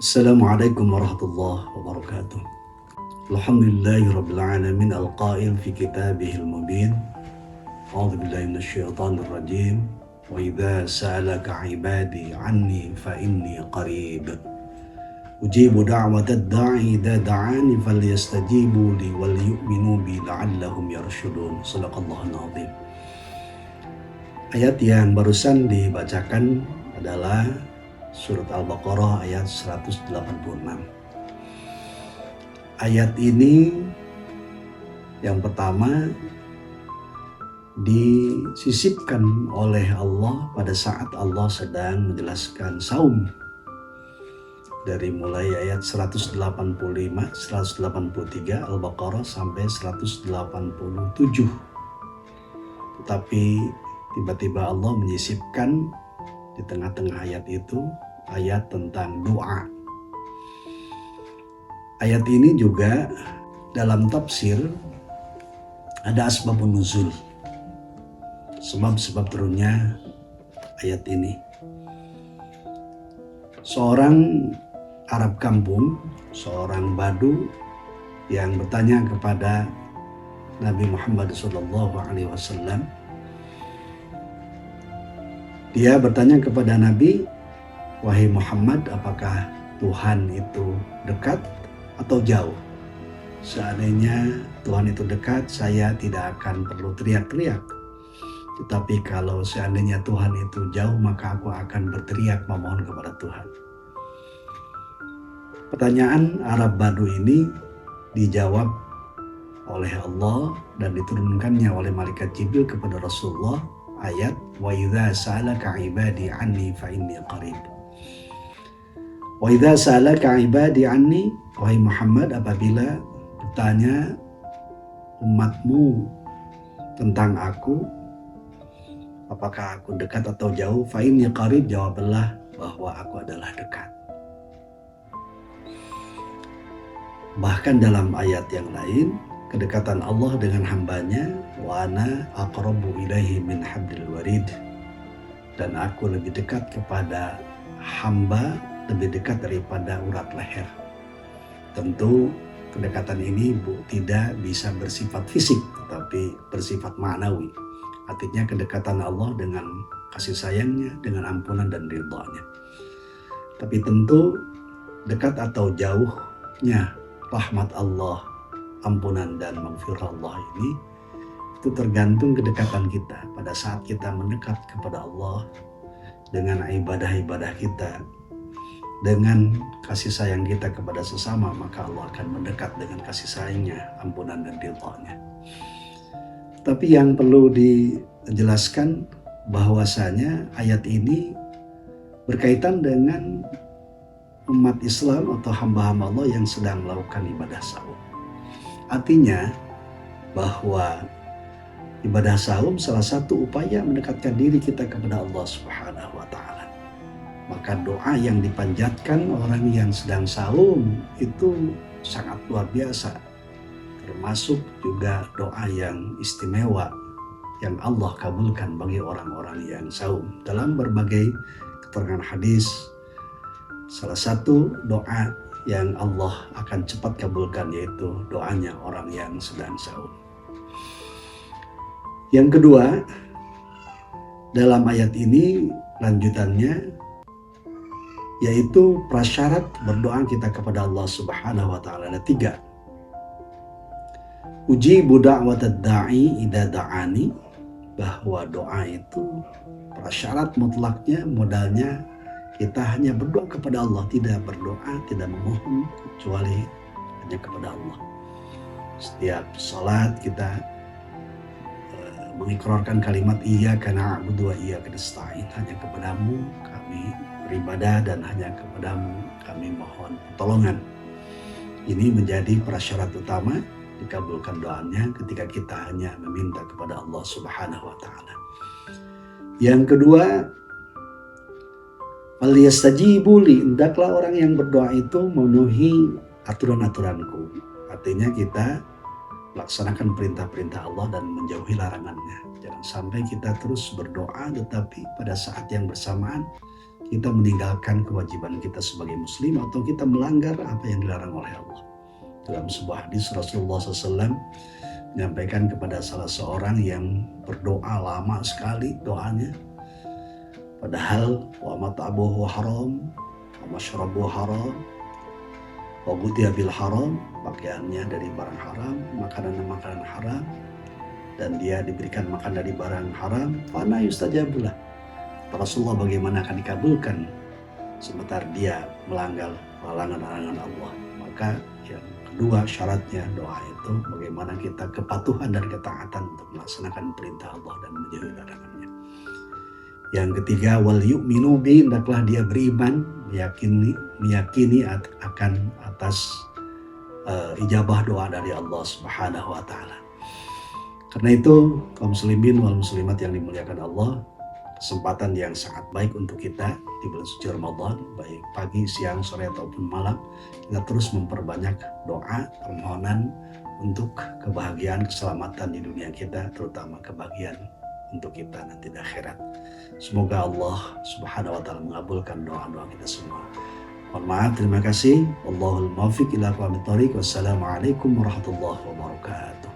Assalamualaikum warahmatullahi wabarakatuh. Alhamdulillahirabbil alamin al-qail fi kitabihil mubin. A'udzu billahi minasyaitonir rajim. Wa idza sa'alaka 'ibadi 'anni fa inni qarib. Ujibu da'watad da'i idza da'ani falyastajibu li wal yu'minu bi la'allahum yarshudun. Shadaqallahul azim. Ayat yang barusan dibacakan adalah Surat Al-Baqarah ayat 186. Ayat ini yang pertama disisipkan oleh Allah pada saat Allah sedang menjelaskan saum. Dari mulai ayat 185, 183 Al-Baqarah sampai 187. Tetapi tiba-tiba Allah menyisipkan di tengah-tengah ayat itu ayat tentang doa. Ayat ini juga dalam tafsir ada asbabun nuzul, sebab-sebab turunnya ayat ini. Seorang Arab kampung, seorang Badu yang bertanya kepada Nabi Muhammad SAW. Dia bertanya kepada Nabi, "Wahai Muhammad, apakah Tuhan itu dekat atau jauh? Seandainya Tuhan itu dekat, saya tidak akan perlu teriak-teriak. Tetapi kalau seandainya Tuhan itu jauh, maka aku akan berteriak memohon kepada Tuhan." Pertanyaan Arab Badu ini dijawab oleh Allah dan diturunkannya oleh malaikat Jibril kepada Rasulullah. Ayat wa idza sa'alaka 'ibadi 'anni fa inni qarib. Wa idza sa'alaka 'ibadi 'anni, wahai Muhammad, apabila bertanya umatmu tentang aku, apakah aku dekat atau jauh? Fa inni qarib, jawablah bahwa aku adalah dekat. Bahkan dalam ayat yang lain, kedekatan Allah dengan hambanya, wa ana aqrabu ilaihi min hablil warid, dan aku lebih dekat kepada hamba, lebih dekat daripada urat leher. Tentu kedekatan ini tidak bisa bersifat fisik, tetapi bersifat maknawi. Artinya kedekatan Allah dengan kasih sayangnya, dengan ampunan dan ridhanya. Tapi tentu dekat atau jauhnya rahmat Allah, ampunan dan maghfirah Allah ini itu tergantung kedekatan kita. Pada saat kita mendekat kepada Allah dengan ibadah-ibadah kita, dengan kasih sayang kita kepada sesama, maka Allah akan mendekat dengan kasih sayangnya, ampunan dan ridhanya. Tapi yang perlu dijelaskan bahwasanya ayat ini berkaitan dengan umat Islam atau hamba-hamba Allah yang sedang melakukan ibadah saum. Artinya bahwa ibadah saum salah satu upaya mendekatkan diri kita kepada Allah Subhanahu wa taala. Maka doa yang dipanjatkan orang yang sedang saum itu sangat luar biasa. Termasuk juga doa yang istimewa yang Allah kabulkan bagi orang-orang yang saum. Dalam berbagai keterangan hadis, salah satu doa yang Allah akan cepat kabulkan yaitu doanya orang yang sedang saum. Yang kedua, dalam ayat ini lanjutannya yaitu prasyarat berdoa kita kepada Allah Subhanahu wa taala ada 3. Ujibu da'watad da'i idza da'ani, bahwa doa itu prasyarat mutlaknya, modalnya kita hanya berdoa kepada Allah, tidak berdoa, tidak memohon kecuali hanya kepada Allah. Setiap salat kita mengikrarkan kalimat iyyaka na'budu wa iyyaka nasta'in, hanya kepadamu kami beribadah dan hanya kepadamu kami mohon pertolongan. Ini menjadi prasyarat utama dikabulkan doanya ketika kita hanya meminta kepada Allah Subhanahu wa taala. Yang kedua, falyastajibu li, hendaklah orang yang berdoa itu memenuhi aturan-aturanku. Artinya kita laksanakan perintah-perintah Allah dan menjauhi larangannya. Jangan sampai kita terus berdoa tetapi pada saat yang bersamaan kita meninggalkan kewajiban kita sebagai muslim atau kita melanggar apa yang dilarang oleh Allah. Dalam sebuah hadis Rasulullah SAW menyampaikan kepada salah seorang yang berdoa lama sekali doanya, padahal wa mat'amuhu haram, wa mashrabuhu haram, wa ghudhiya bil haram, pakaiannya dari barang haram, makanan haram, dan dia diberikan makan dari barang haram, fana yustajabulah. Rasulullah, bagaimana akan dikabulkan sementara dia melanggar larangan-larangan Allah? Maka yang kedua syaratnya doa itu bagaimana kita kepatuhan dan ketaatan untuk melaksanakan perintah Allah dan menjauhi larangannya. Yang ketiga, wal yu'minu bi, hendaklah dia beriman, meyakini akan atas ijabah doa dari Allah Subhanahu wa taala. Karena itu, kaum muslimin wal muslimat yang dimuliakan Allah, kesempatan yang sangat baik untuk kita di bulan suci Ramadan, baik pagi, siang, sore ataupun malam, kita terus memperbanyak doa, permohonan untuk kebahagiaan, keselamatan di dunia kita, terutama kebahagiaan untuk kita nanti di akhirat. Semoga Allah Subhanahu wa taala mengabulkan doa-doa kita semua. Mohon maaf, terima kasih. Wallahul muwaffiq ila aqwamit thoriq. Wassalamualaikum warahmatullahi wabarakatuh.